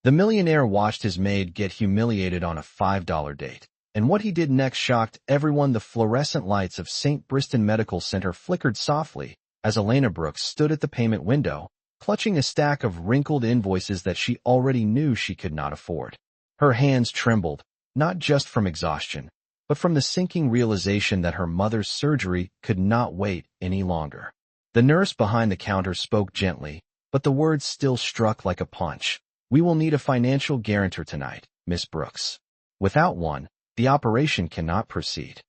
The millionaire watched his maid get humiliated on a $5 date, and what he did next shocked everyone. The fluorescent lights of St. Briston Medical Center flickered softly as Elena Brooks stood at the payment window, clutching a stack of wrinkled invoices that she already knew she could not afford. Her hands trembled, not just from exhaustion, but from the sinking realization that her mother's surgery could not wait any longer. The nurse behind the counter spoke gently, but the words still struck like a punch. "We will need a financial guarantor tonight, Miss Brooks. Without one, the operation cannot proceed."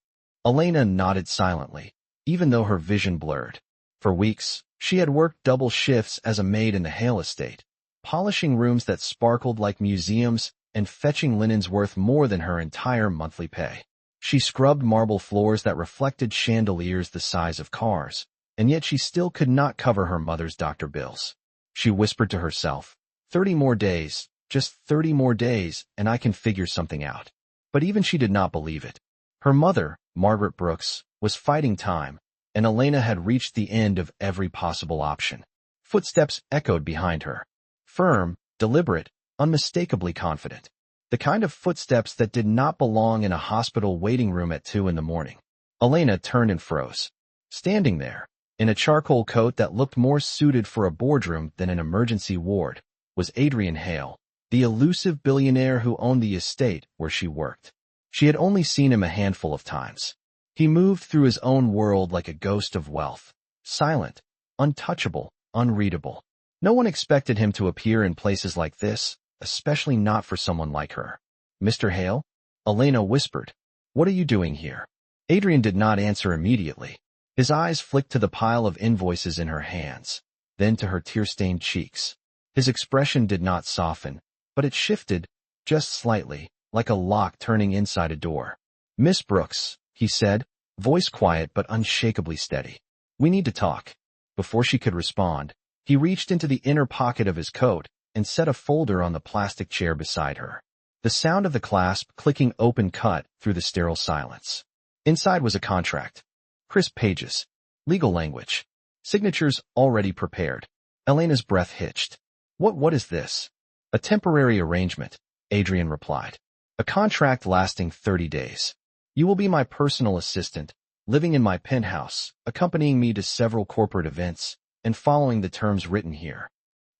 Elena nodded silently, even though her vision blurred. For weeks, she had worked double shifts as a maid in the Hale estate, polishing rooms that sparkled like museums and fetching linens worth more than her entire monthly pay. She scrubbed marble floors that reflected chandeliers the size of cars, and yet she still could not cover her mother's doctor bills. She whispered to herself, 30 more days, just 30 more days, and I can figure something out. But even she did not believe it. Her mother, Margaret Brooks, was fighting time, and Elena had reached the end of every possible option. Footsteps echoed behind her. Firm, deliberate, unmistakably confident. The kind of footsteps that did not belong in a hospital waiting room at 2 in the morning. Elena turned and froze. Standing there, in a charcoal coat that looked more suited for a boardroom than an emergency ward, was Adrian Hale, the elusive billionaire who owned the estate where she worked. She had only seen him a handful of times. He moved through his own world like a ghost of wealth, silent, untouchable, unreadable. No one expected him to appear in places like this, especially not for someone like her. "Mr. Hale?" Elena whispered. "What are you doing here?" Adrian did not answer immediately. His eyes flicked to the pile of invoices in her hands, then to her tear-stained cheeks. His expression did not soften, but it shifted, just slightly, like a lock turning inside a door. "Miss Brooks," he said, voice quiet but unshakably steady. "We need to talk." Before she could respond, he reached into the inner pocket of his coat and set a folder on the plastic chair beside her. The sound of the clasp clicking open cut through the sterile silence. Inside was a contract. Crisp pages. Legal language. Signatures already prepared. Elena's breath hitched. What is this?" "A temporary arrangement," Adrian replied. "A contract lasting 30 days. You will be my personal assistant, living in my penthouse, accompanying me to several corporate events, and following the terms written here."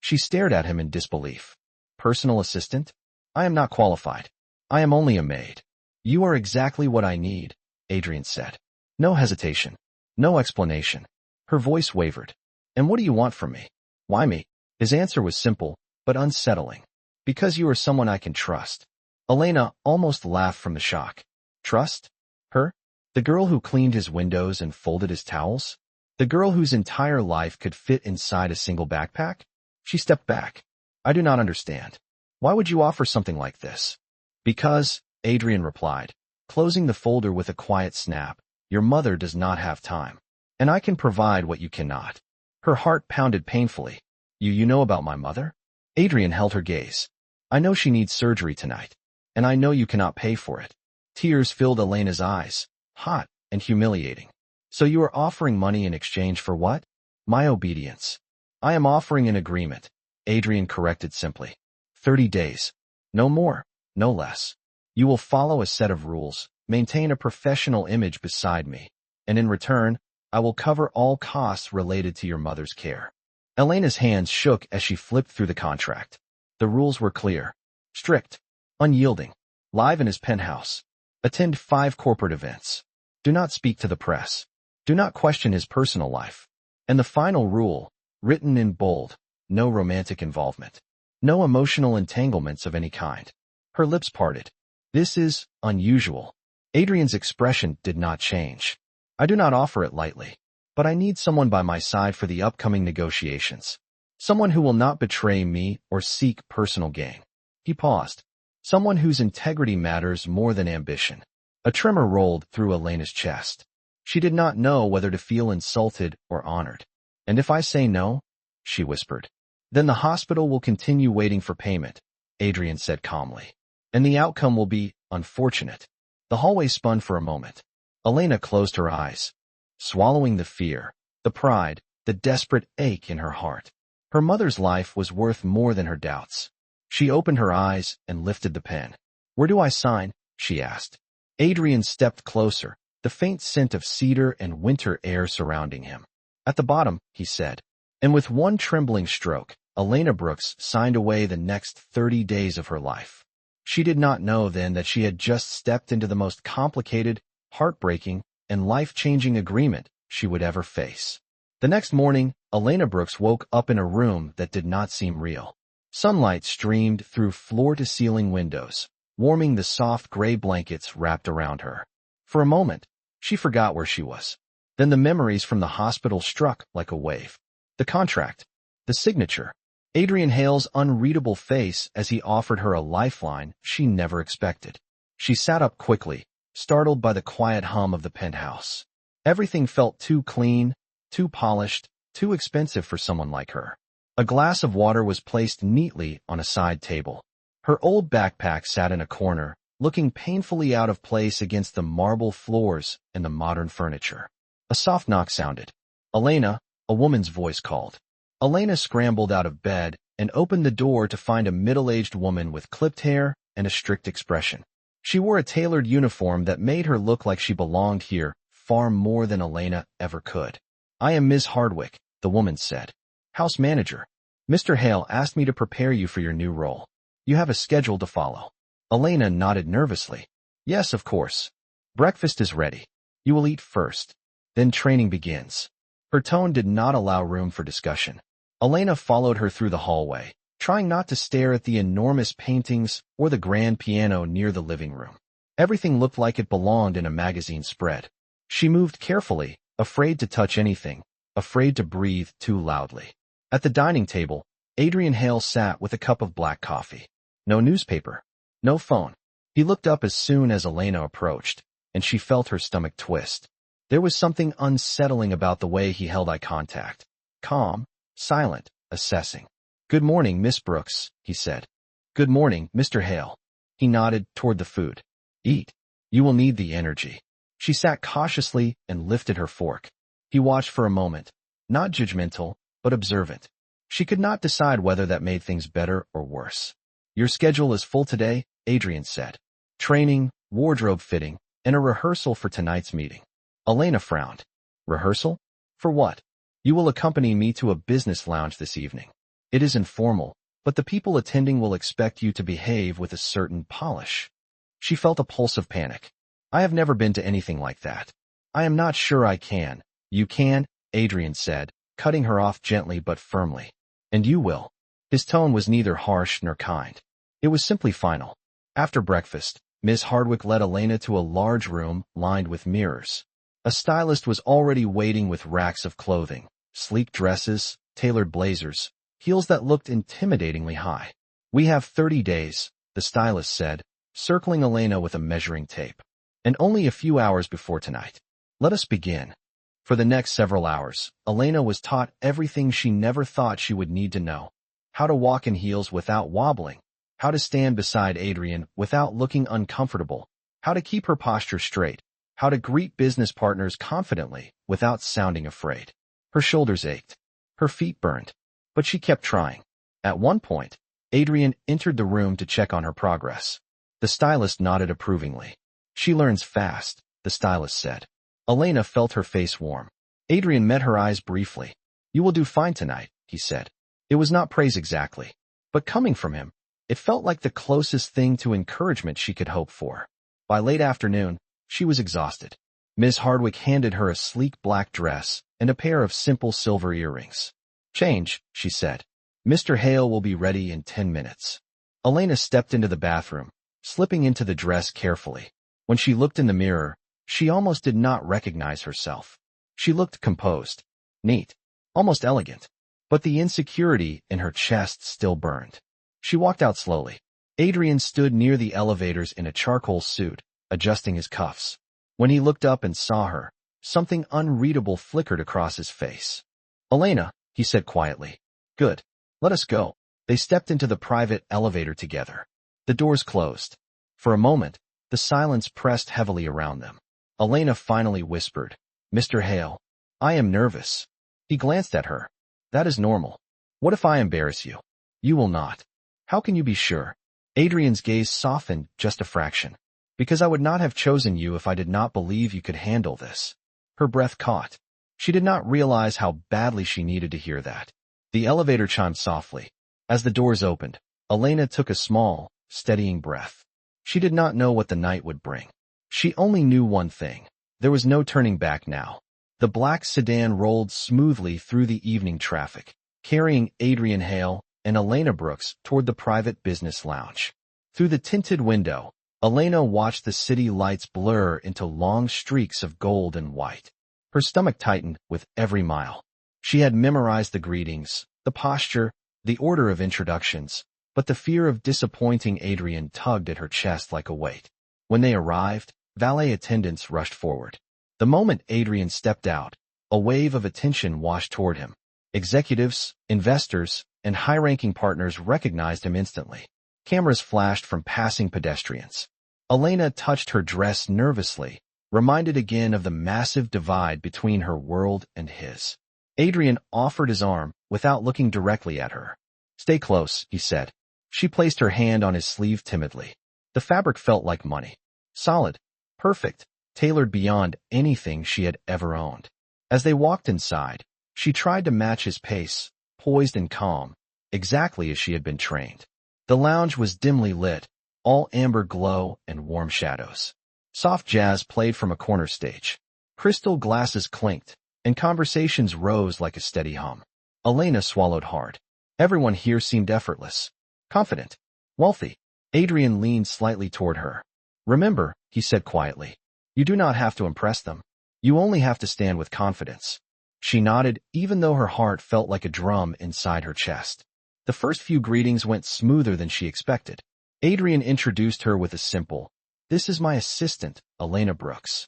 She stared at him in disbelief. "Personal assistant? I am not qualified. I am only a maid." "You are exactly what I need," Adrian said. No hesitation. No explanation. Her voice wavered. "And what do you want from me?" "Why me?" His answer was simple, but unsettling. "Because you are someone I can trust." Elena almost laughed from the shock. Trust? Her? The girl who cleaned his windows and folded his towels? The girl whose entire life could fit inside a single backpack? She stepped back. "I do not understand. Why would you offer something like this?" "Because," Adrian replied, closing the folder with a quiet snap, "your mother does not have time. And I can provide what you cannot." Her heart pounded painfully. You know about my mother?" Adrian held her gaze. "I know she needs surgery tonight. And I know you cannot pay for it." Tears filled Elena's eyes, hot and humiliating. "So you are offering money in exchange for what?" "My obedience." "I am offering an agreement," Adrian corrected simply. 30 days. No more, no less. You will follow a set of rules, maintain a professional image beside me, and in return, I will cover all costs related to your mother's care. Elena's hands shook as she flipped through the contract. The rules were clear, strict, unyielding. Live in his penthouse. Attend 5 corporate events. Do not speak to the press. Do not question his personal life. And the final rule, written in bold, no romantic involvement. No emotional entanglements of any kind. Her lips parted. "This is unusual." Adrian's expression did not change. "I do not offer it lightly. But I need someone by my side for the upcoming negotiations. Someone who will not betray me or seek personal gain." He paused. "Someone whose integrity matters more than ambition." A tremor rolled through Elena's chest. She did not know whether to feel insulted or honored. "And if I say no?" she whispered. "Then the hospital will continue waiting for payment," Adrian said calmly. "And the outcome will be unfortunate." The hallway spun for a moment. Elena closed her eyes, swallowing the fear, the pride, the desperate ache in her heart. Her mother's life was worth more than her doubts. She opened her eyes and lifted the pen. "Where do I sign?" she asked. Adrian stepped closer, the faint scent of cedar and winter air surrounding him. "At the bottom," he said. And with one trembling stroke, Elena Brooks signed away the next 30 days of her life. She did not know then that she had just stepped into the most complicated, heartbreaking, and life-changing agreement she would ever face. The next morning, Elena Brooks woke up in a room that did not seem real. Sunlight streamed through floor-to-ceiling windows, warming the soft gray blankets wrapped around her. For a moment, she forgot where she was. Then the memories from the hospital struck like a wave. The contract, the signature, Adrian Hale's unreadable face as he offered her a lifeline she never expected. She sat up quickly, startled by the quiet hum of the penthouse. Everything felt too clean, too polished, too expensive for someone like her. A glass of water was placed neatly on a side table. Her old backpack sat in a corner, looking painfully out of place against the marble floors and the modern furniture. A soft knock sounded. "Elena," a woman's voice called. Elena scrambled out of bed and opened the door to find a middle-aged woman with clipped hair and a strict expression. She wore a tailored uniform that made her look like she belonged here far more than Elena ever could. "I am Ms. Hardwick," the woman said. "House manager. Mr. Hale asked me to prepare you for your new role. You have a schedule to follow." Elena nodded nervously. "Yes, of course. Breakfast is ready. You will eat first. Then training begins." Her tone did not allow room for discussion. Elena followed her through the hallway, trying not to stare at the enormous paintings or the grand piano near the living room. Everything looked like it belonged in a magazine spread. She moved carefully, afraid to touch anything, afraid to breathe too loudly. At the dining table, Adrian Hale sat with a cup of black coffee. No newspaper. No phone. He looked up as soon as Elena approached, and she felt her stomach twist. There was something unsettling about the way he held eye contact. Calm, silent, assessing. "Good morning, Miss Brooks," he said. "Good morning, Mr. Hale." He nodded toward the food. "Eat. You will need the energy." She sat cautiously and lifted her fork. He watched for a moment, not judgmental, but observant. She could not decide whether that made things better or worse. "Your schedule is full today," Adrian said. "Training, wardrobe fitting, and a rehearsal for tonight's meeting." Elena frowned. "Rehearsal? For what?" "You will accompany me to a business lounge this evening. It is informal, but the people attending will expect you to behave with a certain polish." She felt a pulse of panic. "I have never been to anything like that. I am not sure I can." "You can," Adrian said, cutting her off gently but firmly. "And you will." His tone was neither harsh nor kind. It was simply final. After breakfast, Ms. Hardwick led Elena to a large room lined with mirrors. A stylist was already waiting with racks of clothing, sleek dresses, tailored blazers, heels that looked intimidatingly high. "We have 30 days, the stylist said, circling Elena with a measuring tape. "And only a few hours before tonight. Let us begin." For the next several hours, Elena was taught everything she never thought she would need to know. How to walk in heels without wobbling. How to stand beside Adrian without looking uncomfortable. How to keep her posture straight. How to greet business partners confidently without sounding afraid. Her shoulders ached. Her feet burned. But she kept trying. At one point, Adrian entered the room to check on her progress. The stylist nodded approvingly. "She learns fast," the stylist said. Elena felt her face warm. Adrian met her eyes briefly. "You will do fine tonight," he said. It was not praise exactly, but coming from him, it felt like the closest thing to encouragement she could hope for. By late afternoon, she was exhausted. Ms. Hardwick handed her a sleek black dress and a pair of simple silver earrings. "Change," she said. "Mr. Hale will be ready in 10 minutes." Elena stepped into the bathroom, slipping into the dress carefully. When she looked in the mirror, she almost did not recognize herself. She looked composed, neat, almost elegant, but the insecurity in her chest still burned. She walked out slowly. Adrian stood near the elevators in a charcoal suit, adjusting his cuffs. When he looked up and saw her, something unreadable flickered across his face. "Elena," he said quietly. "Good. Let us go." They stepped into the private elevator together. The doors closed. For a moment, the silence pressed heavily around them. Elena finally whispered, "Mr. Hale, I am nervous." He glanced at her. "That is normal. What if I embarrass you?" "You will not." How can you be sure? Adrian's gaze softened just a fraction. Because I would not have chosen you if I did not believe you could handle this. Her breath caught. She did not realize how badly she needed to hear that. The elevator chimed softly. As the doors opened, Elena took a small, steadying breath. She did not know what the night would bring. She only knew one thing. There was no turning back now. The black sedan rolled smoothly through the evening traffic, carrying Adrian Hale and Elena Brooks toward the private business lounge. Through the tinted window, Elena watched the city lights blur into long streaks of gold and white. Her stomach tightened with every mile. She had memorized the greetings, the posture, the order of introductions, but the fear of disappointing Adrian tugged at her chest like a weight. When they arrived, valet attendants rushed forward. The moment Adrian stepped out, a wave of attention washed toward him. Executives, investors, and high-ranking partners recognized him instantly. Cameras flashed from passing pedestrians. Elena touched her dress nervously, reminded again of the massive divide between her world and his. Adrian offered his arm without looking directly at her. "Stay close," he said. She placed her hand on his sleeve timidly. The fabric felt like money. Solid, perfect, tailored beyond anything she had ever owned. As they walked inside, she tried to match his pace, poised and calm, exactly as she had been trained. The lounge was dimly lit, all amber glow and warm shadows. Soft jazz played from a corner stage. Crystal glasses clinked, and conversations rose like a steady hum. Elena swallowed hard. Everyone here seemed effortless, confident, wealthy. Adrian leaned slightly toward her. "Remember," he said quietly, "you do not have to impress them. You only have to stand with confidence." She nodded, even though her heart felt like a drum inside her chest. The first few greetings went smoother than she expected. Adrian introduced her with a simple, "This is my assistant, Elena Brooks."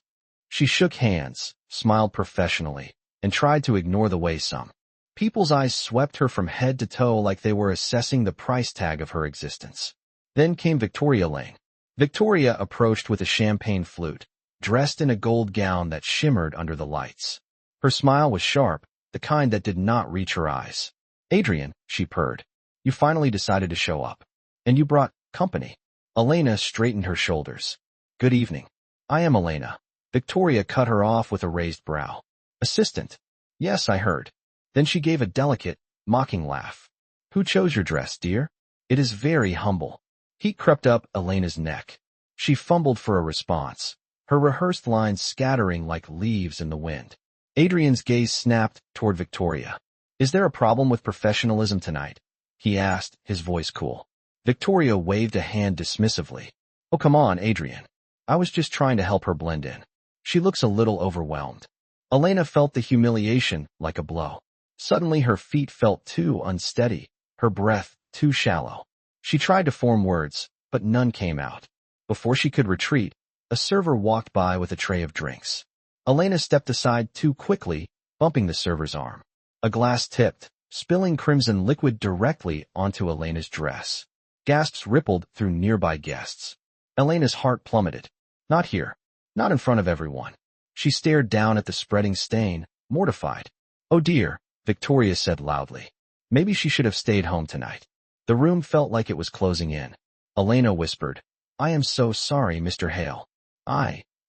She shook hands, smiled professionally, and tried to ignore the way some people's eyes swept her from head to toe like they were assessing the price tag of her existence. Then came Victoria Lang. Victoria approached with a champagne flute, dressed in a gold gown that shimmered under the lights. Her smile was sharp, the kind that did not reach her eyes. "Adrian," she purred, "you finally decided to show up. And you brought company." Elena straightened her shoulders. "Good evening. I am Elena." Victoria cut her off with a raised brow. "Assistant." "Yes, I heard." Then she gave a delicate, mocking laugh. "Who chose your dress, dear? It is very humble." Heat crept up Elena's neck. She fumbled for a response, her rehearsed lines scattering like leaves in the wind. Adrian's gaze snapped toward Victoria. "Is there a problem with professionalism tonight?" he asked, his voice cool. Victoria waved a hand dismissively. "Oh, come on, Adrian. I was just trying to help her blend in. She looks a little overwhelmed." Elena felt the humiliation like a blow. Suddenly her feet felt too unsteady, her breath too shallow. She tried to form words, but none came out. Before she could retreat, a server walked by with a tray of drinks. Elena stepped aside too quickly, bumping the server's arm. A glass tipped, spilling crimson liquid directly onto Elena's dress. Gasps rippled through nearby guests. Elena's heart plummeted. Not here. Not in front of everyone. She stared down at the spreading stain, mortified. "Oh dear," Victoria said loudly. "Maybe she should have stayed home tonight." The room felt like it was closing in. Elena whispered, "I am so sorry, Mr. Hale."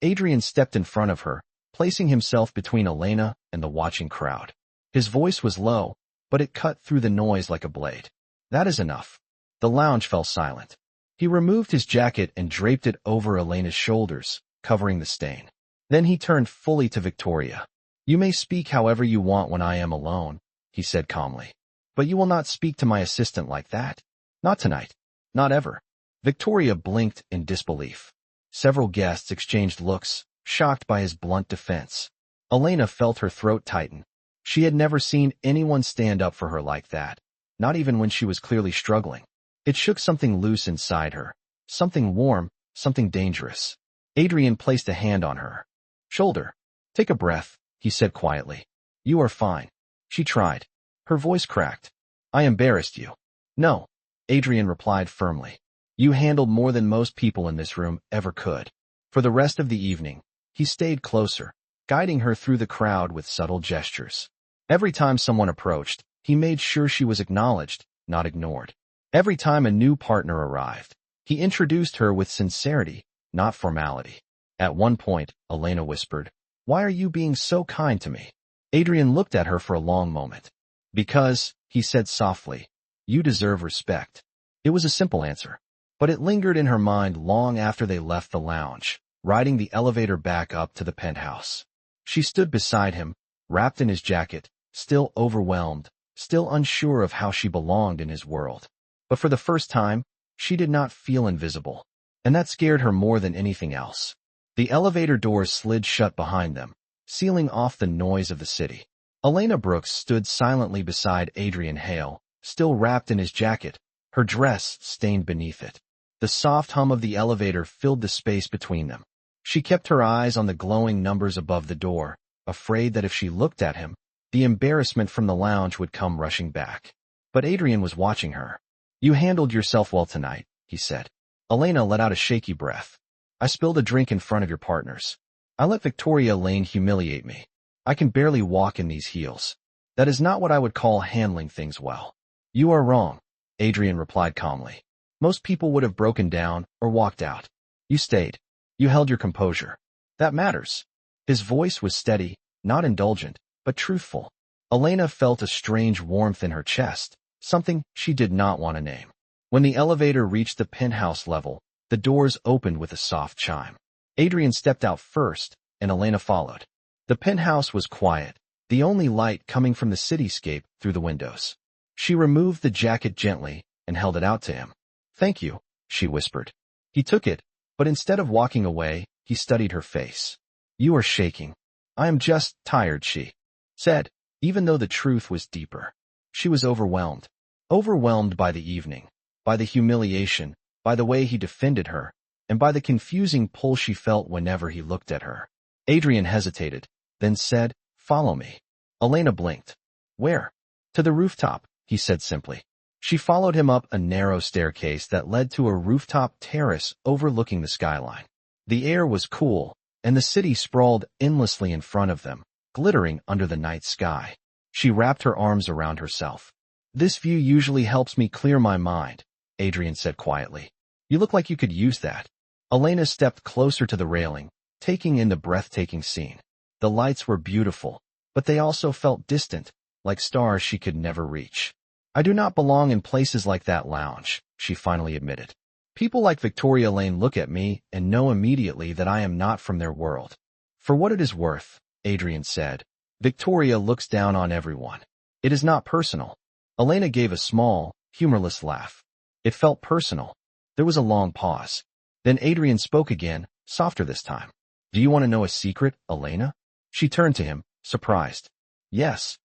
Adrian stepped in front of her, placing himself between Elena and the watching crowd. His voice was low, but it cut through the noise like a blade. "That is enough." The lounge fell silent. He removed his jacket and draped it over Elena's shoulders, covering the stain. Then he turned fully to Victoria. "You may speak however you want when I am alone," he said calmly. "But you will not speak to my assistant like that. Not tonight. Not ever." Victoria blinked in disbelief. Several guests exchanged looks, shocked by his blunt defense. Elena felt her throat tighten. She had never seen anyone stand up for her like that, not even when she was clearly struggling. It shook something loose inside her, something warm, something dangerous. Adrian placed a hand on her shoulder. "Take a breath," he said quietly. "You are fine." She tried. Her voice cracked. "I embarrassed you." "No," Adrian replied firmly. "You handled more than most people in this room ever could." For the rest of the evening, he stayed closer, guiding her through the crowd with subtle gestures. Every time someone approached, he made sure she was acknowledged, not ignored. Every time a new partner arrived, he introduced her with sincerity, not formality. At one point, Elena whispered, "Why are you being so kind to me?" Adrian looked at her for a long moment. "Because," he said softly, "you deserve respect." It was a simple answer, but it lingered in her mind long after they left the lounge, riding the elevator back up to the penthouse. She stood beside him, wrapped in his jacket, still overwhelmed, still unsure of how she belonged in his world. But for the first time, she did not feel invisible, and that scared her more than anything else. The elevator doors slid shut behind them, sealing off the noise of the city. Elena Brooks stood silently beside Adrian Hale, still wrapped in his jacket, her dress stained beneath it. The soft hum of the elevator filled the space between them. She kept her eyes on the glowing numbers above the door, afraid that if she looked at him, the embarrassment from the lounge would come rushing back. But Adrian was watching her. "You handled yourself well tonight," he said. Elena let out a shaky breath. "I spilled a drink in front of your partners. I let Victoria Lane humiliate me. I can barely walk in these heels. That is not what I would call handling things well." "You are wrong," Adrian replied calmly. "Most people would have broken down or walked out. You stayed. You held your composure. That matters." His voice was steady, not indulgent, but truthful. Elena felt a strange warmth in her chest, something she did not want to name. When the elevator reached the penthouse level, the doors opened with a soft chime. Adrian stepped out first, and Elena followed. The penthouse was quiet, the only light coming from the cityscape through the windows. She removed the jacket gently and held it out to him. "Thank you," she whispered. He took it, but instead of walking away, he studied her face. "You are shaking." "I am just tired," she said, even though the truth was deeper. She was overwhelmed. Overwhelmed by the evening, by the humiliation, by the way he defended her, and by the confusing pull she felt whenever he looked at her. Adrian hesitated, then said, "Follow me." Elena blinked. "Where?" "To the rooftop," he said simply. She followed him up a narrow staircase that led to a rooftop terrace overlooking the skyline. The air was cool, and the city sprawled endlessly in front of them, glittering under the night sky. She wrapped her arms around herself. "This view usually helps me clear my mind," Adrian said quietly. "You look like you could use that." Elena stepped closer to the railing, taking in the breathtaking scene. The lights were beautiful, but they also felt distant, like stars she could never reach. "I do not belong in places like that lounge," she finally admitted. "People like Victoria Lane look at me and know immediately that I am not from their world." "For what it is worth," Adrian said, "Victoria looks down on everyone. It is not personal." Elena gave a small, humorless laugh. It felt personal. There was a long pause. Then Adrian spoke again, softer this time. "Do you want to know a secret, Elena?" She turned to him, surprised. "Yes.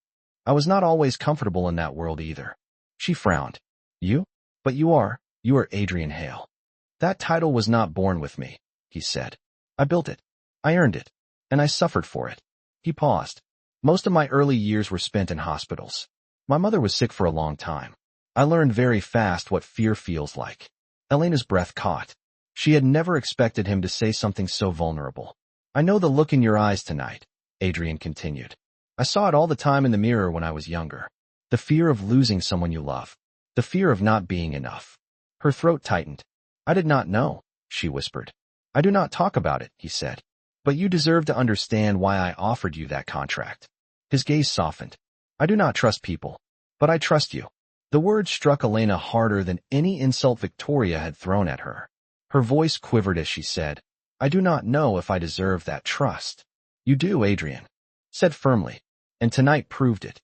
I was not always comfortable in that world either." She frowned. "You? But you are Adrian Hale." "That title was not born with me," he said. "I built it. I earned it. And I suffered for it." He paused. "Most of my early years were spent in hospitals. My mother was sick for a long time. I learned very fast what fear feels like." Elena's breath caught. She had never expected him to say something so vulnerable. "I know the look in your eyes tonight," Adrian continued. "I saw it all the time in the mirror when I was younger. The fear of losing someone you love. The fear of not being enough." Her throat tightened. "I did not know," she whispered. "I do not talk about it," he said. "But you deserve to understand why I offered you that contract." His gaze softened. "I do not trust people, but I trust you." The words struck Elena harder than any insult Victoria had thrown at her. Her voice quivered as she said, "I do not know if I deserve that trust." "You do," Adrian said firmly, and tonight proved it.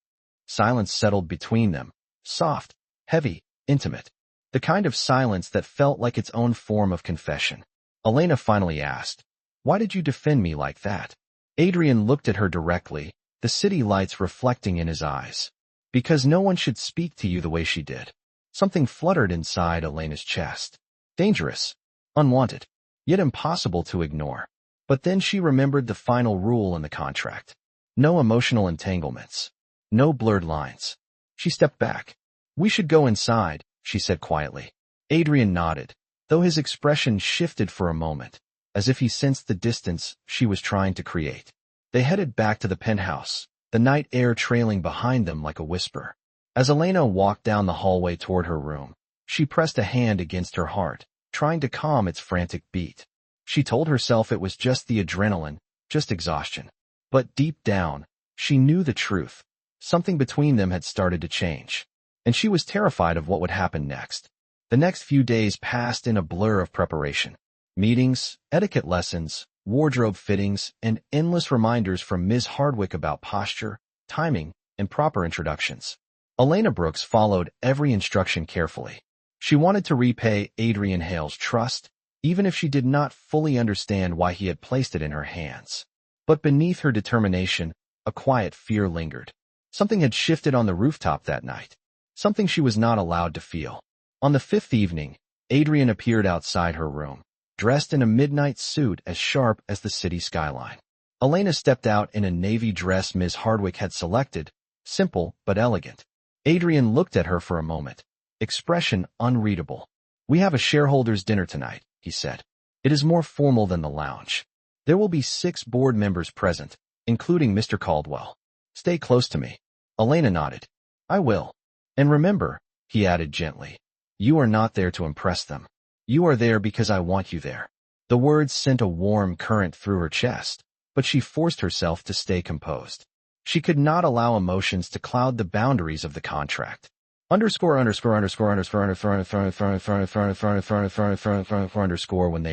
Silence settled between them, soft, heavy, intimate, the kind of silence that felt like its own form of confession. Elena finally asked, "Why did you defend me like that?" Adrian looked at her directly, the city lights reflecting in his eyes. "Because no one should speak to you the way she did." Something fluttered inside Elena's chest. Dangerous, unwanted, yet impossible to ignore. But then she remembered the final rule in the contract. No emotional entanglements. No blurred lines. She stepped back. "We should go inside," she said quietly. Adrian nodded, though his expression shifted for a moment, as if he sensed the distance she was trying to create. They headed back to the penthouse, the night air trailing behind them like a whisper. As Elena walked down the hallway toward her room, She pressed a hand against her heart, trying to calm its frantic beat. She told herself it was just the adrenaline, just exhaustion. But deep down, she knew the truth. Something between them had started to change, and she was terrified of what would happen next. The next few days passed in a blur of preparation. Meetings, etiquette lessons, wardrobe fittings, and endless reminders from Ms. Hardwick about posture, timing, and proper introductions. Elena Brooks followed every instruction carefully. She wanted to repay Adrian Hale's trust, even if she did not fully understand why he had placed it in her hands. But beneath her determination, a quiet fear lingered. Something had shifted on the rooftop that night. Something she was not allowed to feel. On the fifth evening, Adrian appeared outside her room, dressed in a midnight suit as sharp as the city skyline. Elena stepped out in a navy dress Ms. Hardwick had selected, simple but elegant. Adrian looked at her for a moment, expression unreadable. "We have a shareholders' dinner tonight," he said. "It is more formal than the lounge. There will be 6 board members present, including Mr. Caldwell. Stay close to me." Elena nodded. "I will. And remember," he added gently, "you are not there to impress them. You are there because I want you there." The words sent a warm current through her chest, but she forced herself to stay composed. She could not allow emotions to cloud the boundaries of the contract. When they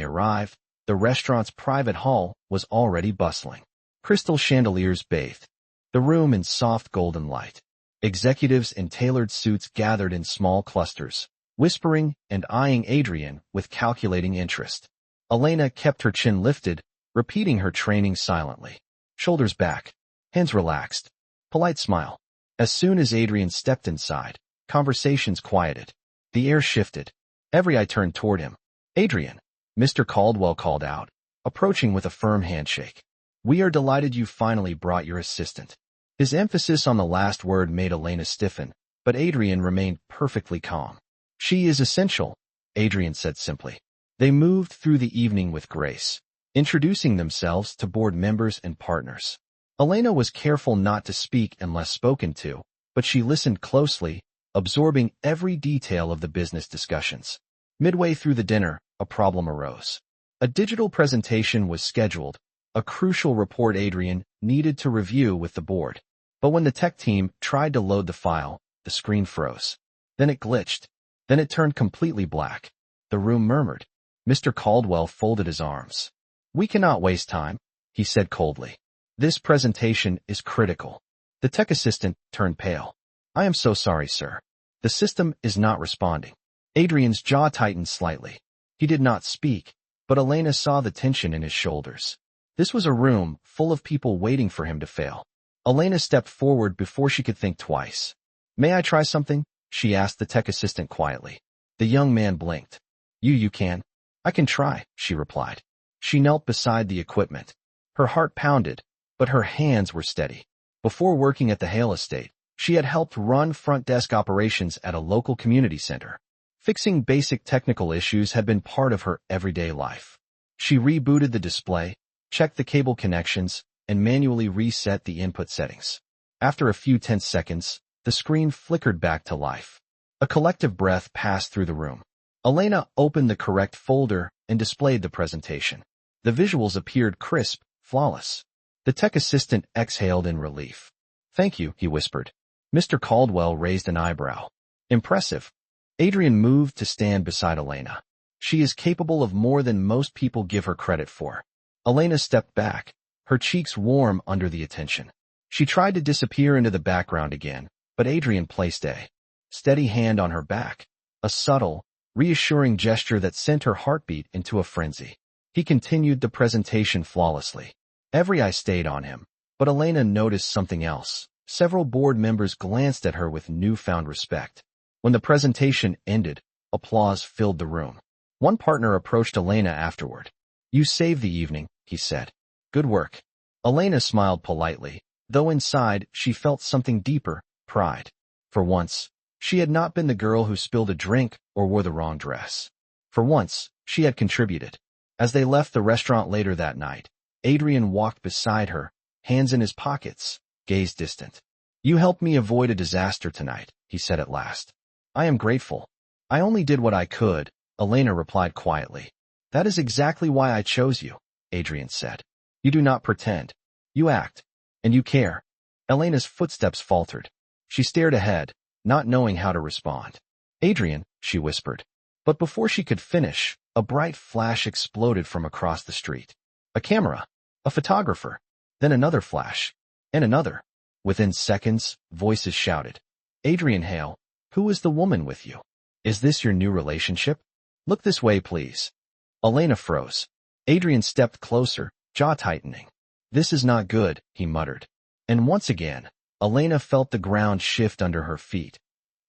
arrived, the restaurant's private hall was already bustling. Crystal chandeliers bathed the room in soft golden light. Executives in tailored suits gathered in small clusters, whispering and eyeing Adrian with calculating interest. Elena kept her chin lifted, repeating her training silently. Shoulders back, hands relaxed, polite smile. As soon as Adrian stepped inside, conversations quieted. The air shifted. Every eye turned toward him. "Adrian," Mr. Caldwell called out, approaching with a firm handshake. "We are delighted you finally brought your assistant." His emphasis on the last word made Elena stiffen, but Adrian remained perfectly calm. "She is essential," Adrian said simply. They moved through the evening with grace, introducing themselves to board members and partners. Elena was careful not to speak unless spoken to, but she listened closely, absorbing every detail of the business discussions. Midway through the dinner, a problem arose. A digital presentation was scheduled, a crucial report Adrian needed to review with the board. But when the tech team tried to load the file, the screen froze. Then it glitched. Then it turned completely black. The room murmured. Mr. Caldwell folded his arms. "We cannot waste time," he said coldly. "This presentation is critical." The tech assistant turned pale. "I am so sorry, sir. The system is not responding." Adrian's jaw tightened slightly. He did not speak, but Elena saw the tension in his shoulders. This was a room full of people waiting for him to fail. Elena stepped forward before she could think twice. "May I try something?" she asked the tech assistant quietly. The young man blinked. You can." "I can try," she replied. She knelt beside the equipment. Her heart pounded, but her hands were steady. Before working at the Hale estate, she had helped run front desk operations at a local community center. Fixing basic technical issues had been part of her everyday life. She rebooted the display, checked the cable connections, and manually reset the input settings. After a few tense seconds, the screen flickered back to life. A collective breath passed through the room. Elena opened the correct folder and displayed the presentation. The visuals appeared crisp, flawless. The tech assistant exhaled in relief. "Thank you," he whispered. Mr. Caldwell raised an eyebrow. "Impressive." Adrian moved to stand beside Elena. "She is capable of more than most people give her credit for." Elena stepped back, her cheeks warm under the attention. She tried to disappear into the background again, but Adrian placed a steady hand on her back, a subtle, reassuring gesture that sent her heartbeat into a frenzy. He continued the presentation flawlessly. Every eye stayed on him, but Elena noticed something else. Several board members glanced at her with newfound respect. When the presentation ended, applause filled the room. One partner approached Elena afterward. "You saved the evening," he said. "Good work." Elena smiled politely, though inside she felt something deeper, pride. For once, she had not been the girl who spilled a drink or wore the wrong dress. For once, she had contributed. As they left the restaurant later that night, Adrian walked beside her, hands in his pockets, gaze distant. "You helped me avoid a disaster tonight," he said at last. "I am grateful." I only did what I could, Elena replied quietly. That is exactly why I chose you, Adrian said. You do not pretend. You act. And you care. Elena's footsteps faltered. She stared ahead, not knowing how to respond. Adrian, she whispered. But before she could finish, a bright flash exploded from across the street. A camera. A photographer. Then another flash. And another. Within seconds, voices shouted. Adrian Hale, who is the woman with you? Is this your new relationship? Look this way, please. Elena froze. Adrian stepped closer, jaw tightening. This is not good, he muttered. And once again, Elena felt the ground shift under her feet,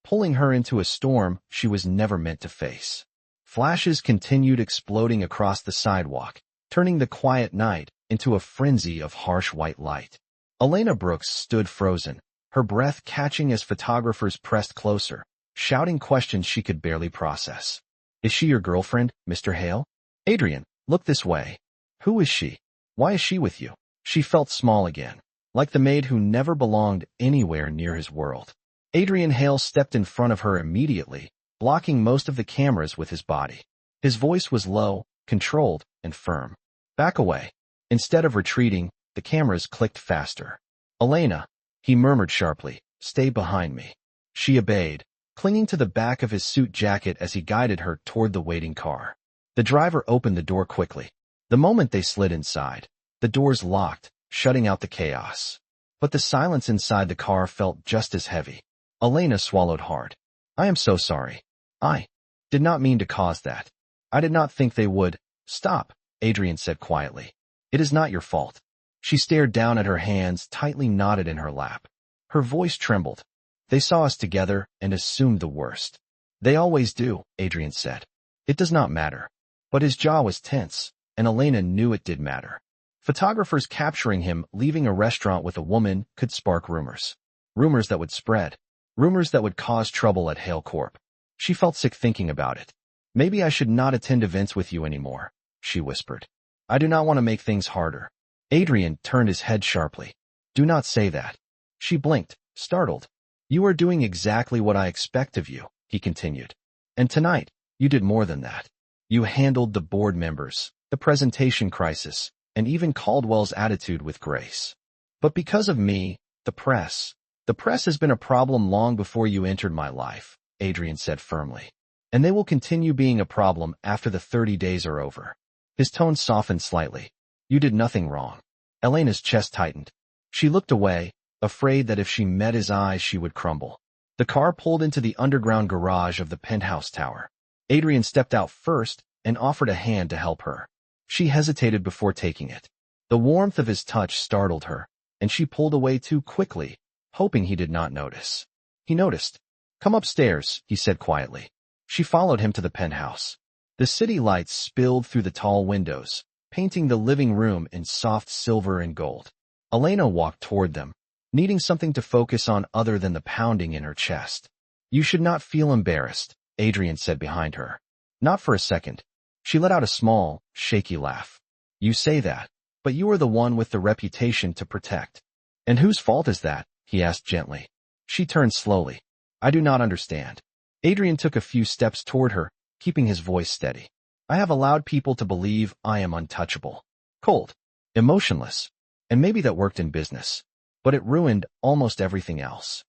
pulling her into a storm she was never meant to face. Flashes continued exploding across the sidewalk, turning the quiet night into a frenzy of harsh white light. Elena Brooks stood frozen, her breath catching as photographers pressed closer, shouting questions she could barely process. Is she your girlfriend, Mr. Hale? Adrian, look this way. Who is she? Why is she with you? She felt small again, like the maid who never belonged anywhere near his world. Adrian Hale stepped in front of her immediately, blocking most of the cameras with his body. His voice was low, controlled, and firm. Back away. Instead of retreating, the cameras clicked faster. Elena, he murmured sharply, stay behind me. She obeyed, clinging to the back of his suit jacket as he guided her toward the waiting car. The driver opened the door quickly. The moment they slid inside, the doors locked, shutting out the chaos. But the silence inside the car felt just as heavy. Elena swallowed hard. I am so sorry. I did not mean to cause that. I did not think they would. Stop, Adrian said quietly. It is not your fault. She stared down at her hands tightly knotted in her lap. Her voice trembled. They saw us together and assumed the worst. They always do, Adrian said. It does not matter. But his jaw was tense, and Elena knew it did matter. Photographers capturing him leaving a restaurant with a woman could spark rumors. Rumors that would spread. Rumors that would cause trouble at Hale Corp. She felt sick thinking about it. Maybe I should not attend events with you anymore, she whispered. I do not want to make things harder. Adrian turned his head sharply. Do not say that. She blinked, startled. You are doing exactly what I expect of you, he continued. And tonight, you did more than that. You handled the board members, the presentation crisis, and even Caldwell's attitude with grace. But because of me, the press has been a problem long before you entered my life, Adrian said firmly. And they will continue being a problem after the 30 days are over. His tone softened slightly. You did nothing wrong. Elena's chest tightened. She looked away, afraid that if she met his eyes she would crumble. The car pulled into the underground garage of the penthouse tower. Adrian stepped out first and offered a hand to help her. She hesitated before taking it. The warmth of his touch startled her, and she pulled away too quickly, hoping he did not notice. He noticed. Come upstairs, he said quietly. She followed him to the penthouse. The city lights spilled through the tall windows, painting the living room in soft silver and gold. Elena walked toward them, needing something to focus on other than the pounding in her chest. You should not feel embarrassed, Adrian said behind her. Not for a second. She let out a small, shaky laugh. You say that, but you are the one with the reputation to protect. And whose fault is that? He asked gently. She turned slowly. I do not understand. Adrian took a few steps toward her, keeping his voice steady. I have allowed people to believe I am untouchable, cold, emotionless, and maybe that worked in business, but it ruined almost everything else.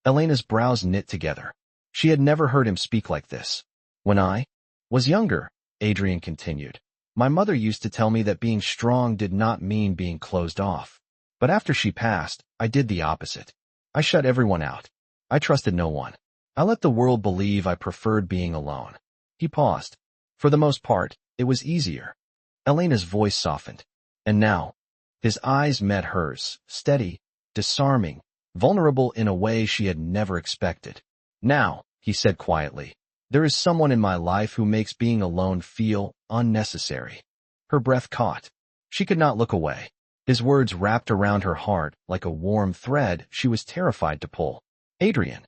Elena's brows knit together. She had never heard him speak like this. When I was younger, Adrian continued, my mother used to tell me that being strong did not mean being closed off. But after she passed, I did the opposite. I shut everyone out. I trusted no one. I let the world believe I preferred being alone. He paused. For the most part, it was easier. Elena's voice softened. And now, his eyes met hers, steady, disarming, vulnerable in a way she had never expected. Now, he said quietly, there is someone in my life who makes being alone feel unnecessary. Her breath caught. She could not look away. His words wrapped around her heart like a warm thread she was terrified to pull. Adrian,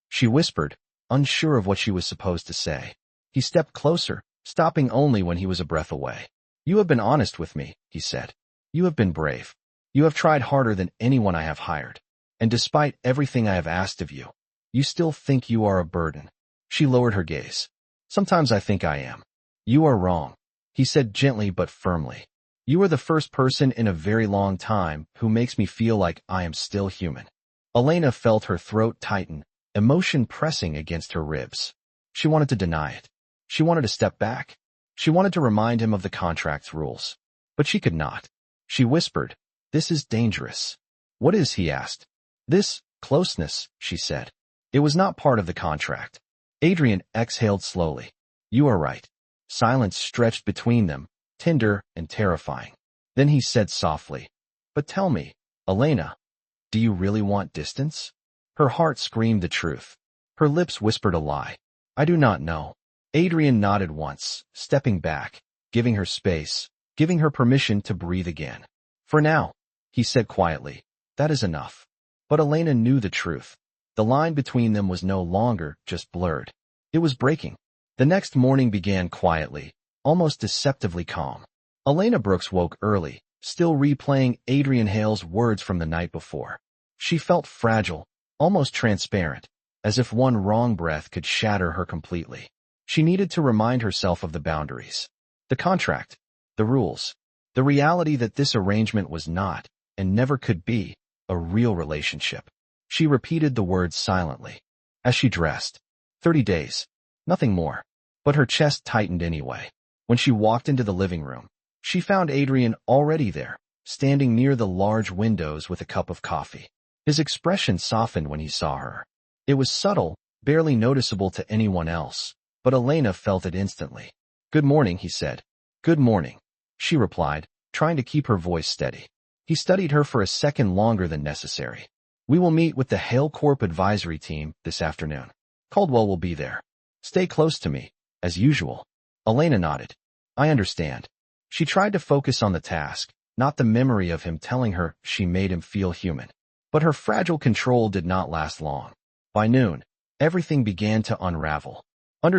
she whispered, unsure of what she was supposed to say. He stepped closer, stopping only when he was a breath away. You have been honest with me, he said. You have been brave. You have tried harder than anyone I have hired. And despite everything I have asked of you, you still think you are a burden. She lowered her gaze. Sometimes I think I am. You are wrong, he said gently but firmly. You are the first person in a very long time who makes me feel like I am still human. Elena felt her throat tighten, emotion pressing against her ribs. She wanted to deny it. She wanted to step back. She wanted to remind him of the contract's rules. But she could not. She whispered, "This is dangerous." "What is?" he asked. "This closeness," she said. "It was not part of the contract." Adrian exhaled slowly. "You are right." Silence stretched between them, tender and terrifying. Then he said softly, "But tell me, Elena, do you really want distance?" Her heart screamed the truth. Her lips whispered a lie. "I do not know." Adrian nodded once, stepping back, giving her space, giving her permission to breathe again. "For now," he said quietly, "that is enough." But Elena knew the truth. The line between them was no longer just blurred. It was breaking. The next morning began quietly, almost deceptively calm. Elena Brooks woke early, still replaying Adrian Hale's words from the night before. She felt fragile, almost transparent, as if one wrong breath could shatter her completely. She needed to remind herself of the boundaries, the contract, the rules, the reality that this arrangement was not, and never could be, a real relationship. She repeated the words silently. As she dressed, 30 days, nothing more. But her chest tightened anyway. When she walked into the living room, she found Adrian already there, standing near the large windows with a cup of coffee. His expression softened when he saw her. It was subtle, barely noticeable to anyone else, but Elena felt it instantly. "Good morning," he said. "Good morning," she replied, trying to keep her voice steady. He studied her for a second longer than necessary. "We will meet with the Hale Corp advisory team this afternoon. Caldwell will be there. Stay close to me, as usual." Elena nodded. "I understand." She tried to focus on the task, not the memory of him telling her she made him feel human. But her fragile control did not last long. By noon, everything began to unravel. When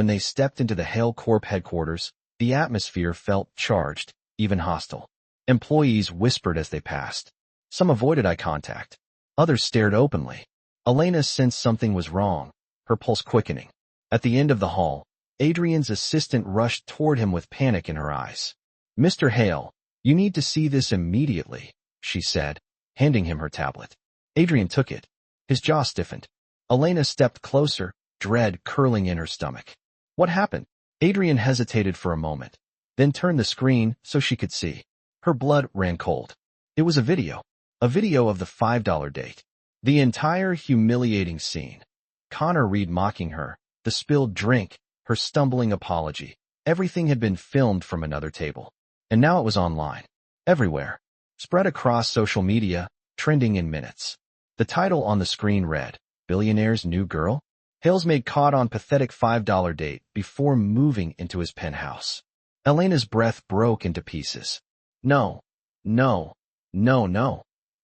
they stepped into the Hale Corp headquarters, the atmosphere felt charged, even hostile. Employees whispered as they passed. Some avoided eye contact. Others stared openly. Elena sensed something was wrong, her pulse quickening. At the end of the hall, Adrian's assistant rushed toward him with panic in her eyes. "Mr. Hale, you need to see this immediately," she said, handing him her tablet. Adrian took it. His jaw stiffened. Elena stepped closer, dread curling in her stomach. "What happened?" Adrian hesitated for a moment, then turned the screen so she could see. Her blood ran cold. It was a video of the $5 date. The entire humiliating scene. Connor Reed mocking her, the spilled drink, her stumbling apology. Everything had been filmed from another table. And now it was online. Everywhere. Spread across social media, trending in minutes. The title on the screen read, "Billionaire's New Girl?" Hale's maid caught on pathetic $5 date before moving into his penthouse. Elena's breath broke into pieces. No, no, no, no.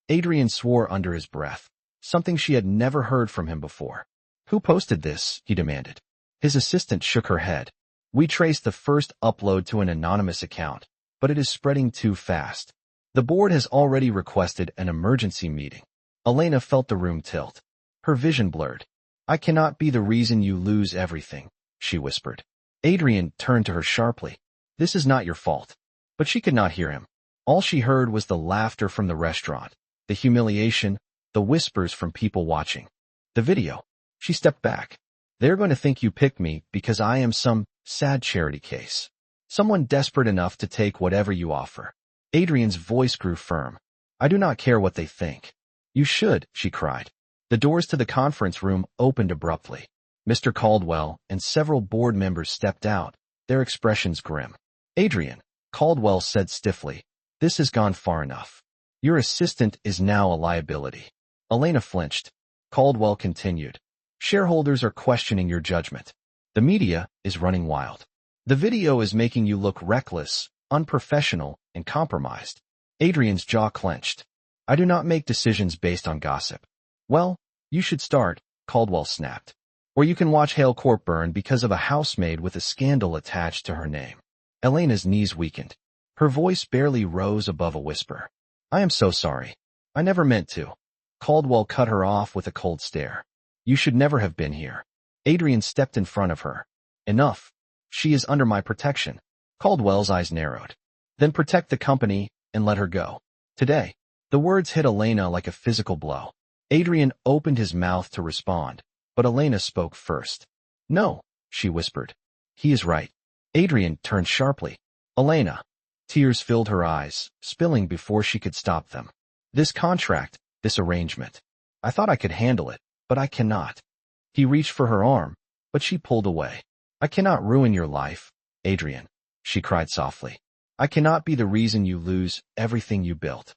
Adrian swore under his breath, something she had never heard from him before. "Who posted this?" he demanded. His assistant shook her head. "We traced the first upload to an anonymous account, but it is spreading too fast. The board has already requested an emergency meeting." Elena felt the room tilt. Her vision blurred. "I cannot be the reason you lose everything," she whispered. Adrian turned to her sharply. "This is not your fault." But she could not hear him. All she heard was the laughter from the restaurant, the humiliation, the whispers from people watching. The video. She stepped back. "They're going to think you picked me because I am some sad charity case. Someone desperate enough to take whatever you offer." Adrian's voice grew firm. "I do not care what they think." "You should," she cried. The doors to the conference room opened abruptly. Mr. Caldwell and several board members stepped out, their expressions grim. "Adrian," Caldwell said stiffly, "this has gone far enough. Your assistant is now a liability." Elena flinched. Caldwell continued. "Shareholders are questioning your judgment. The media is running wild. The video is making you look reckless, unprofessional, and compromised." Adrian's jaw clenched. "I do not make decisions based on gossip." "Well, you should start," Caldwell snapped. "Or you can watch Hale Corp burn because of a housemaid with a scandal attached to her name." Elena's knees weakened. Her voice barely rose above a whisper. "I am so sorry. I never meant to." Caldwell cut her off with a cold stare. You should never have been here. Adrian stepped in front of her. Enough. She is under my protection. Caldwell's eyes narrowed. Then protect the company and let her go. Today. The words hit Elena like a physical blow. Adrian opened his mouth to respond, but Elena spoke first. No, she whispered. He is right. Adrian turned sharply. Elena. Tears filled her eyes, spilling before she could stop them. This contract, this arrangement. I thought I could handle it, but I cannot. He reached for her arm, but she pulled away. I cannot ruin your life, Adrian, she cried softly. I cannot be the reason you lose everything you built.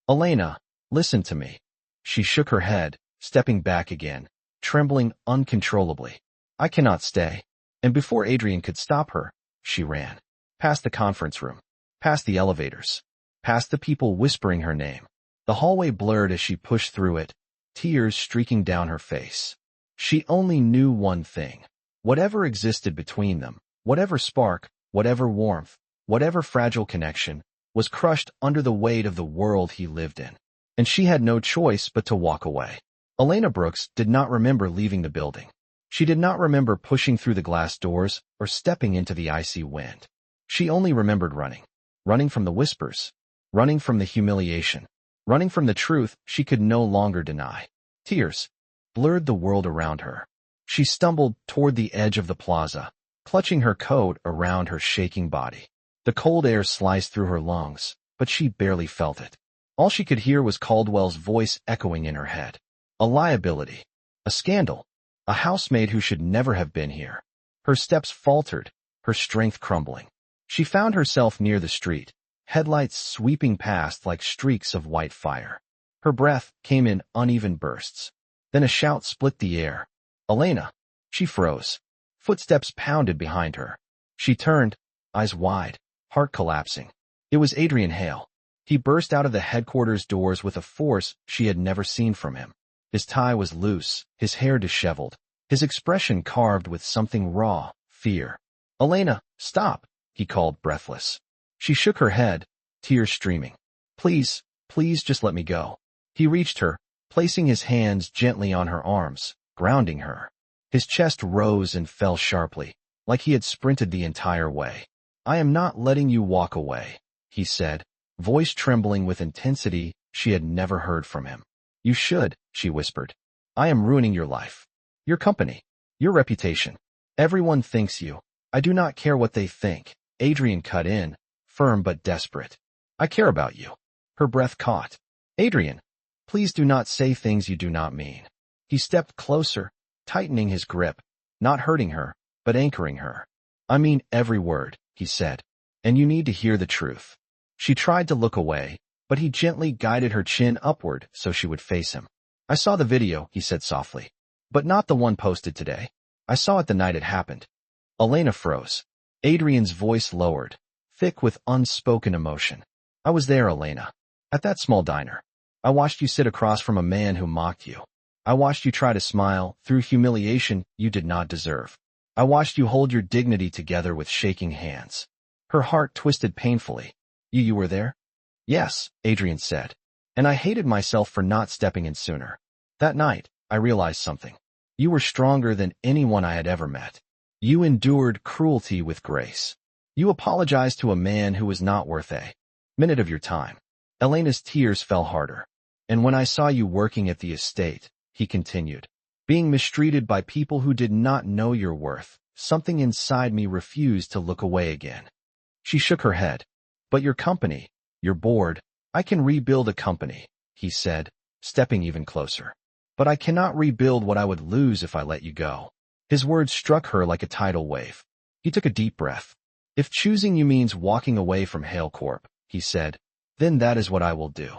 Elena, listen to me. She shook her head, stepping back again, trembling uncontrollably. I cannot stay. And before Adrian could stop her, she ran. Past the conference room. Past the elevators. Past the people whispering her name. The hallway blurred as she pushed through it, tears streaking down her face. She only knew one thing. Whatever existed between them, whatever spark, whatever warmth, whatever fragile connection, was crushed under the weight of the world he lived in. And she had no choice but to walk away. Elena Brooks did not remember leaving the building. She did not remember pushing through the glass doors or stepping into the icy wind. She only remembered running. Running from the whispers. Running from the humiliation. Running from the truth she could no longer deny. Tears blurred the world around her. She stumbled toward the edge of the plaza, clutching her coat around her shaking body. The cold air sliced through her lungs, but she barely felt it. All she could hear was Caldwell's voice echoing in her head. A liability. A scandal. A housemaid who should never have been here. Her steps faltered, her strength crumbling. She found herself near the street, headlights sweeping past like streaks of white fire. Her breath came in uneven bursts. Then a shout split the air. Elena! She froze. Footsteps pounded behind her. She turned, eyes wide, heart collapsing. It was Adrian Hale. He burst out of the headquarters doors with a force she had never seen from him. His tie was loose, his hair disheveled, his expression carved with something raw, fear. Elena, stop, he called, breathless. She shook her head, tears streaming. Please, please just let me go. He reached her, placing his hands gently on her arms, grounding her. His chest rose and fell sharply, like he had sprinted the entire way. I am not letting you walk away, he said, voice trembling with intensity she had never heard from him. You should, she whispered. I am ruining your life. Your company. Your reputation. Everyone thinks you. I do not care what they think. Adrian cut in, firm but desperate. I care about you. Her breath caught. Adrian, please do not say things you do not mean. He stepped closer, tightening his grip, not hurting her, but anchoring her. I mean every word, he said, and you need to hear the truth. She tried to look away, but he gently guided her chin upward so she would face him. I saw the video, he said softly, but not the one posted today. I saw it the night it happened. Elena froze. Adrian's voice lowered, thick with unspoken emotion. I was there, Elena. At that small diner. I watched you sit across from a man who mocked you. I watched you try to smile through humiliation you did not deserve. I watched you hold your dignity together with shaking hands. Her heart twisted painfully. You were there? Yes, Adrian said. And I hated myself for not stepping in sooner. That night, I realized something. You were stronger than anyone I had ever met. You endured cruelty with grace. You apologized to a man who was not worth a minute of your time. Elena's tears fell harder. And when I saw you working at the estate, he continued, being mistreated by people who did not know your worth, something inside me refused to look away again. She shook her head. But your company, your board, I can rebuild a company, he said, stepping even closer. But I cannot rebuild what I would lose if I let you go. His words struck her like a tidal wave. He took a deep breath. If choosing you means walking away from Hale Corp, he said, then that is what I will do.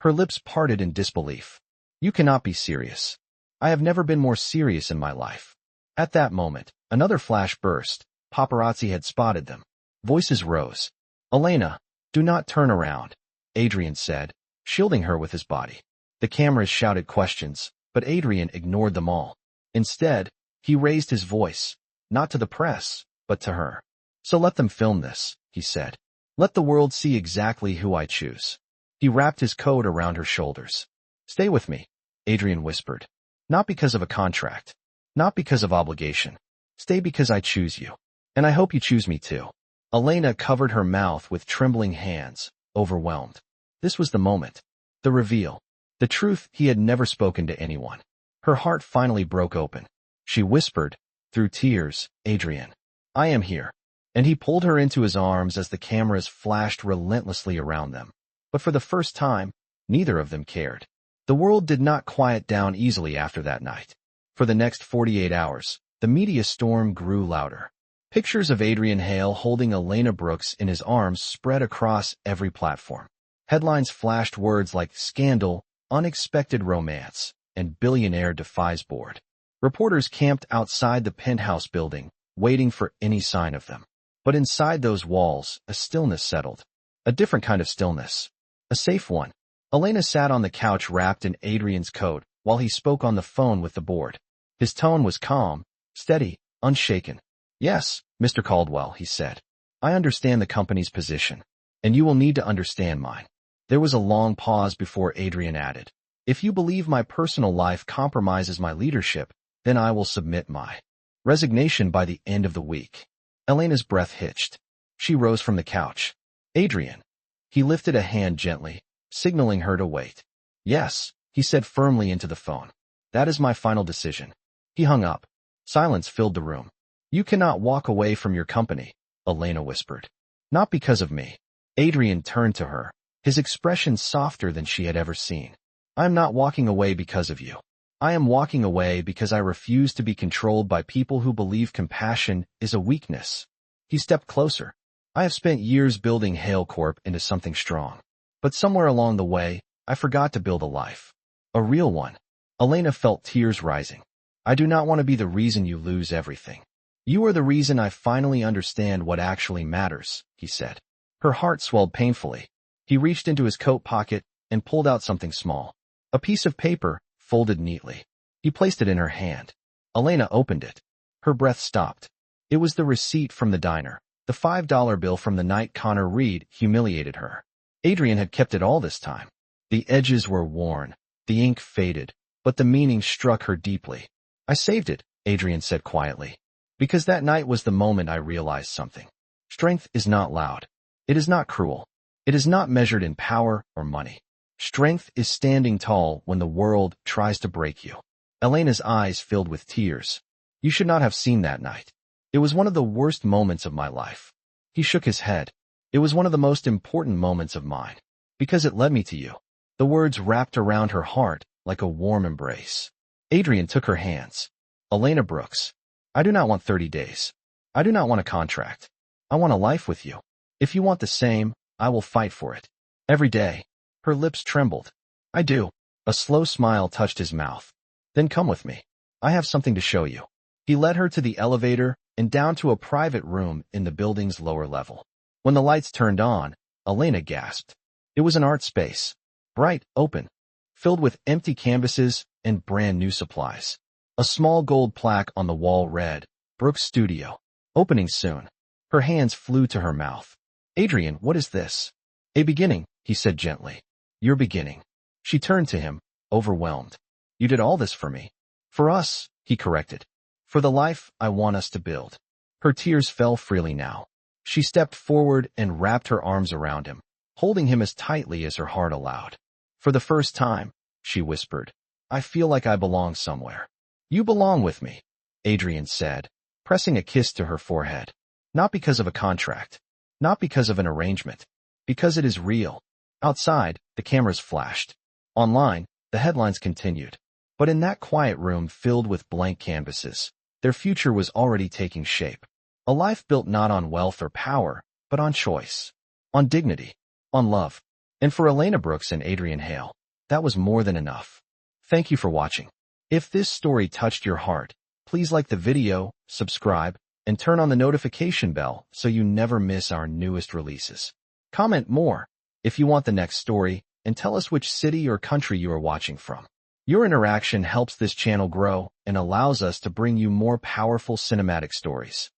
Her lips parted in disbelief. You cannot be serious. I have never been more serious in my life. At that moment, another flash burst. Paparazzi had spotted them. Voices rose. Elena, do not turn around, Adrian said, shielding her with his body. The cameras shouted questions, but Adrian ignored them all. Instead, he raised his voice, not to the press, but to her. So let them film this, he said. Let the world see exactly who I choose. He wrapped his coat around her shoulders. Stay with me. Adrian whispered. Not because of a contract. Not because of obligation. Stay because I choose you. And I hope you choose me too. Elena covered her mouth with trembling hands, overwhelmed. This was the moment. The reveal. The truth he had never spoken to anyone. Her heart finally broke open. She whispered, through tears, Adrian, I am here. And he pulled her into his arms as the cameras flashed relentlessly around them. But for the first time, neither of them cared. The world did not quiet down easily after that night. For the next 48 hours, the media storm grew louder. Pictures of Adrian Hale holding Elena Brooks in his arms spread across every platform. Headlines flashed words like scandal, unexpected romance, and billionaire defies board. Reporters camped outside the penthouse building, waiting for any sign of them. But inside those walls, a stillness settled. A different kind of stillness. A safe one. Elena sat on the couch wrapped in Adrian's coat while he spoke on the phone with the board. His tone was calm, steady, unshaken. Yes, Mr. Caldwell, he said. I understand the company's position, and you will need to understand mine. There was a long pause before Adrian added, if you believe my personal life compromises my leadership, then I will submit my resignation by the end of the week. Elena's breath hitched. She rose from the couch. Adrian. He lifted a hand gently, signaling her to wait. Yes, he said firmly into the phone. That is my final decision. He hung up. Silence filled the room. You cannot walk away from your company, Elena whispered. Not because of me. Adrian turned to her, his expression softer than she had ever seen. I am not walking away because of you. I am walking away because I refuse to be controlled by people who believe compassion is a weakness. He stepped closer. I have spent years building Hale Corp into something strong. But somewhere along the way, I forgot to build a life. A real one. Elena felt tears rising. I do not want to be the reason you lose everything. You are the reason I finally understand what actually matters, he said. Her heart swelled painfully. He reached into his coat pocket and pulled out something small. A piece of paper, folded neatly. He placed it in her hand. Elena opened it. Her breath stopped. It was the receipt from the diner, the $5 bill from the night Connor Reed humiliated her. Adrian had kept it all this time. The edges were worn, the ink faded, but the meaning struck her deeply. I saved it, Adrian said quietly. Because that night was the moment I realized something. Strength is not loud. It is not cruel. It is not measured in power or money. Strength is standing tall when the world tries to break you. Elena's eyes filled with tears. You should not have seen that night. It was one of the worst moments of my life. He shook his head. It was one of the most important moments of mine. Because it led me to you. The words wrapped around her heart like a warm embrace. Adrian took her hands. Elena Brooks. I do not want 30 days. I do not want a contract. I want a life with you. If you want the same, I will fight for it. Every day. Her lips trembled. I do. A slow smile touched his mouth. Then come with me. I have something to show you. He led her to the elevator and down to a private room in the building's lower level. When the lights turned on, Elena gasped. It was an art space. Bright, open, filled with empty canvases and brand new supplies. A small gold plaque on the wall read, Brooks Studio. Opening soon. Her hands flew to her mouth. Adrian, what is this? A beginning, he said gently. Your beginning. She turned to him, overwhelmed. You did all this for me. For us, he corrected. For the life I want us to build. Her tears fell freely now. She stepped forward and wrapped her arms around him, holding him as tightly as her heart allowed. For the first time, she whispered, I feel like I belong somewhere. You belong with me, Adrian said, pressing a kiss to her forehead. Not because of a contract. Not because of an arrangement. Because it is real. Outside, the cameras flashed. Online, the headlines continued. But in that quiet room filled with blank canvases, their future was already taking shape. A life built not on wealth or power, but on choice. On dignity. On love. And for Elena Brooks and Adrian Hale, that was more than enough. Thank you for watching. If this story touched your heart, please like the video, subscribe, and turn on the notification bell so you never miss our newest releases. Comment more if you want the next story, and tell us which city or country you are watching from. Your interaction helps this channel grow and allows us to bring you more powerful cinematic stories.